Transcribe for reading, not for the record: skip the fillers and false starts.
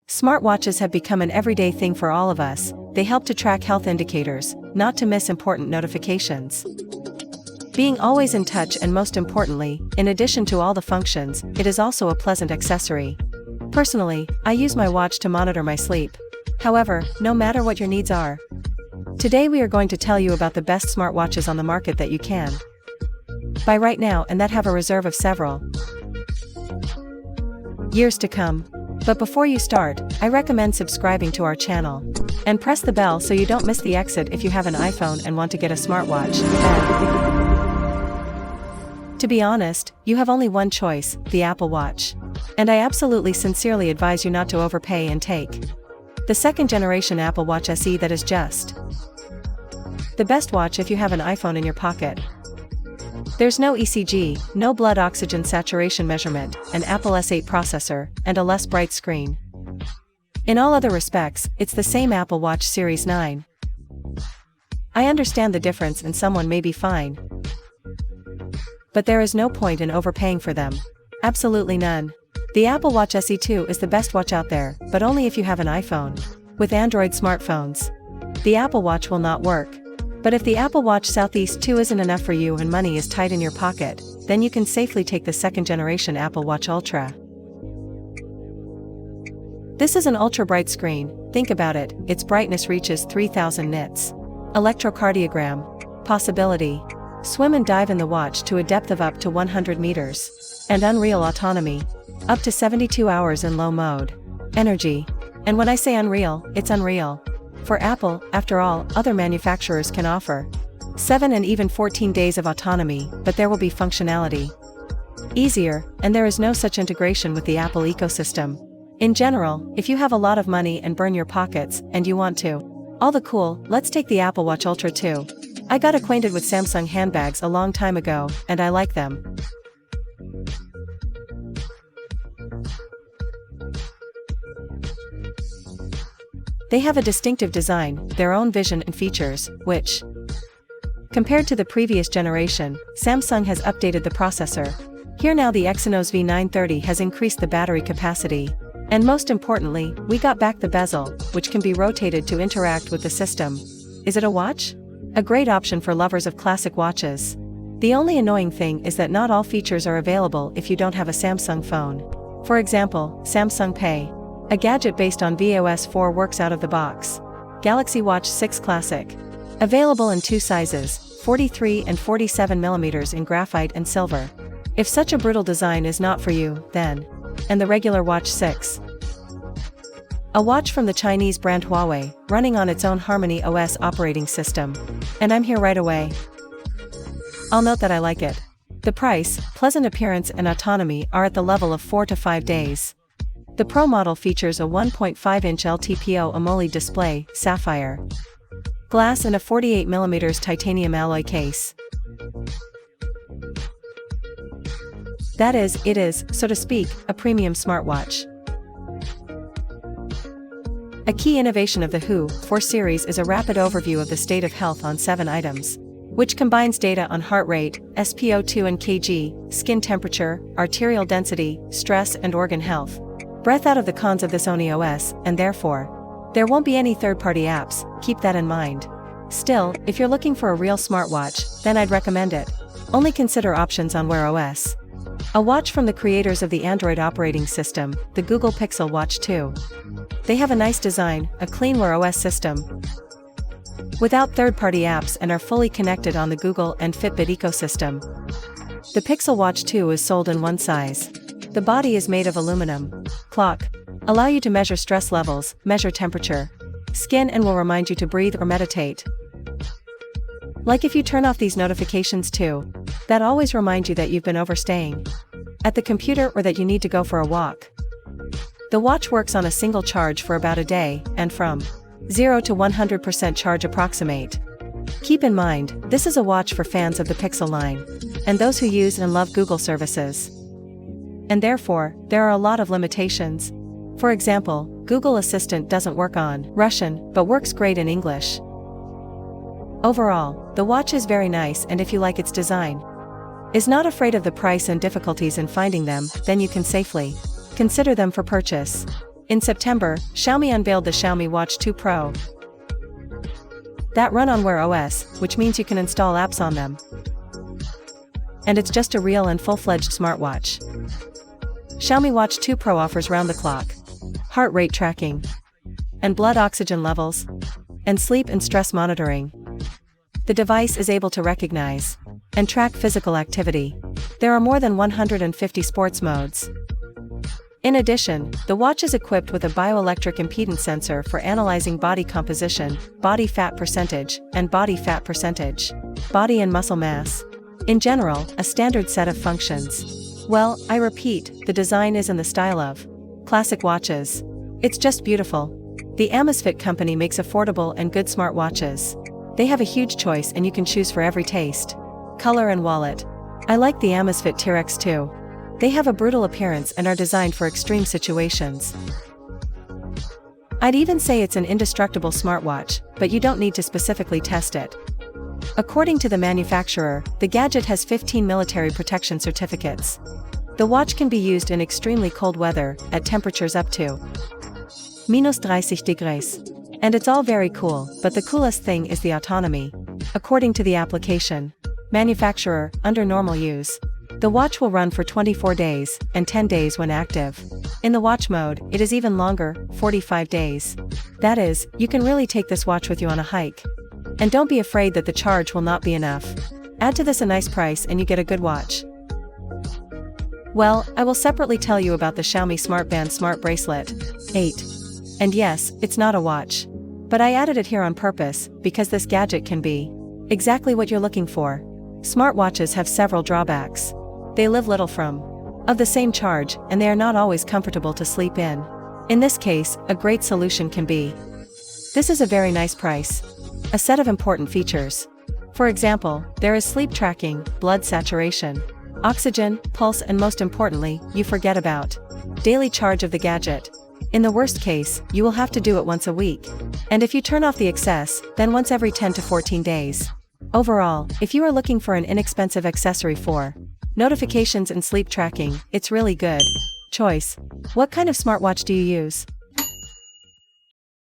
Smartwatches have become an everyday thing for all of us. They help to track health indicators, not to miss important notifications. Being always in touch, and most importantly, in addition to all the functions, it is also a pleasant accessory. Personally, I use my watch to monitor my sleep. However, no matter what your needs are, today we are going to tell you about the best smartwatches on the market that you can buy right now and that have a reserve of several years to come. But before you start, I recommend subscribing to our channel and press the bell so you don't miss the exit if you have an iPhone and want to get a smartwatch. To be honest, you have only one choice, the Apple Watch. And I absolutely sincerely advise you not to overpay and take the second generation Apple Watch SE that is just the best watch if you have an iPhone in your pocket. There's no ECG, no blood oxygen saturation measurement, an Apple S8 processor, and a less bright screen. In all other respects, it's the same Apple Watch Series 9. I understand the difference and someone may be fine, but there is no point in overpaying for them. Absolutely none. The Apple Watch SE2 is the best watch out there, but only if you have an iPhone. With Android smartphones, the Apple Watch will not work. But if the Apple Watch Southeast 2 isn't enough for you and money is tight in your pocket, then you can safely take the second generation Apple Watch Ultra. This is an ultra bright screen. Think about it, its brightness reaches 3000 nits. Electrocardiogram possibility. Swim and dive in the watch to a depth of up to 100 meters. And unreal autonomy. Up to 72 hours in low mode. Energy. And when I say unreal, it's unreal. For Apple, after all, other manufacturers can offer 7 and even 14 days of autonomy, but there will be functionality easier, and there is no such integration with the Apple ecosystem. In general, if you have a lot of money and burn your pockets, and you want to all the cool, let's take the Apple Watch Ultra 2. I got acquainted with Samsung handbags a long time ago, and I like them. They have a distinctive design, their own vision and features, which, compared to the previous generation, Samsung has updated the processor. Here now the Exynos V930 has increased the battery capacity. And most importantly, we got back the bezel, which can be rotated to interact with the system. Is it a watch? A great option for lovers of classic watches. The only annoying thing is that not all features are available if you don't have a Samsung phone. For example, Samsung Pay. A gadget based on VOS 4 works out of the box. Galaxy Watch 6 Classic. Available in two sizes, 43 and 47 mm in graphite and silver. If such a brutal design is not for you, then. And the regular Watch 6. A watch from the Chinese brand Huawei, running on its own Harmony OS operating system. And I'm here right away. I'll note that I like it. The price, pleasant appearance and autonomy are at the level of 4 to 5 days. The Pro model features a 1.5-inch LTPO AMOLED display, sapphire glass and a 48 mm titanium alloy case. That is, it is, so to speak, a premium smartwatch. A key innovation of the Who 4 series is a rapid overview of the state of health on 7 items, which combines data on heart rate, SpO2 and kg, skin temperature, arterial density, stress and organ health. Breath out of the cons of this Oni OS, and therefore, there won't be any third-party apps, keep that in mind. Still, if you're looking for a real smartwatch, then I'd recommend it. Only consider options on Wear OS. A watch from the creators of the Android operating system, the Google Pixel Watch 2. They have a nice design, a clean Wear OS system, without third-party apps and are fully connected on the Google and Fitbit ecosystem. The Pixel Watch 2 is sold in one size. The body is made of aluminum. Clock. Allow you to measure stress levels, measure temperature, skin and will remind you to breathe or meditate. Like if you turn off these notifications too, that always remind you that you've been overstaying at the computer or that you need to go for a walk. The watch works on a single charge for about a day, and from 0 to 100% charge approximate. Keep in mind, this is a watch for fans of the Pixel line, and those who use and love Google services. And therefore, there are a lot of limitations. For example, Google Assistant doesn't work on Russian, but works great in English. Overall, the watch is very nice, and if you like its design, is not afraid of the price and difficulties in finding them, then you can safely consider them for purchase. In September, Xiaomi unveiled the Xiaomi Watch 2 Pro that run on Wear OS, which means you can install apps on them. And it's just a real and full-fledged smartwatch. Xiaomi Watch 2 Pro offers round-the-clock heart rate tracking, and blood oxygen levels, and sleep and stress monitoring. The device is able to recognize and track physical activity. There are more than 150 sports modes. In addition, the watch is equipped with a bioelectric impedance sensor for analyzing body composition, body fat percentage, and body fat percentage, body and muscle mass. In general, a standard set of functions. Well, I repeat, the design is in the style of classic watches. It's just beautiful. The Amazfit company makes affordable and good smartwatches. They have a huge choice and you can choose for every taste, color and wallet. I like the Amazfit T-Rex too. They have a brutal appearance and are designed for extreme situations. I'd even say it's an indestructible smartwatch, but you don't need to specifically test it. According to the manufacturer, the gadget has 15 military protection certificates. The watch can be used in extremely cold weather, at temperatures up to -30 degrees. And it's all very cool, but the coolest thing is the autonomy. According to the application manufacturer, under normal use, the watch will run for 24 days, and 10 days when active. In the watch mode, it is even longer, 45 days. That is, you can really take this watch with you on a hike. And don't be afraid that the charge will not be enough. Add to this a nice price and you get a good watch. Well, I will separately tell you about the Xiaomi Smart Band Smart Bracelet 8. And yes, it's not a watch. But I added it here on purpose, because this gadget can be exactly what you're looking for. Smartwatches have several drawbacks. They live little from of the same charge, and they are not always comfortable to sleep in. In this case, a great solution can be this is a very nice price. A set of important features. For example, there is sleep tracking, blood saturation, oxygen, pulse, and most importantly, you forget about daily charge of the gadget. In the worst case, you will have to do it once a week. And if you turn off the excess, then once every 10 to 14 days. Overall, if you are looking for an inexpensive accessory for notifications and sleep tracking, it's really good choice. What kind of smartwatch do you use?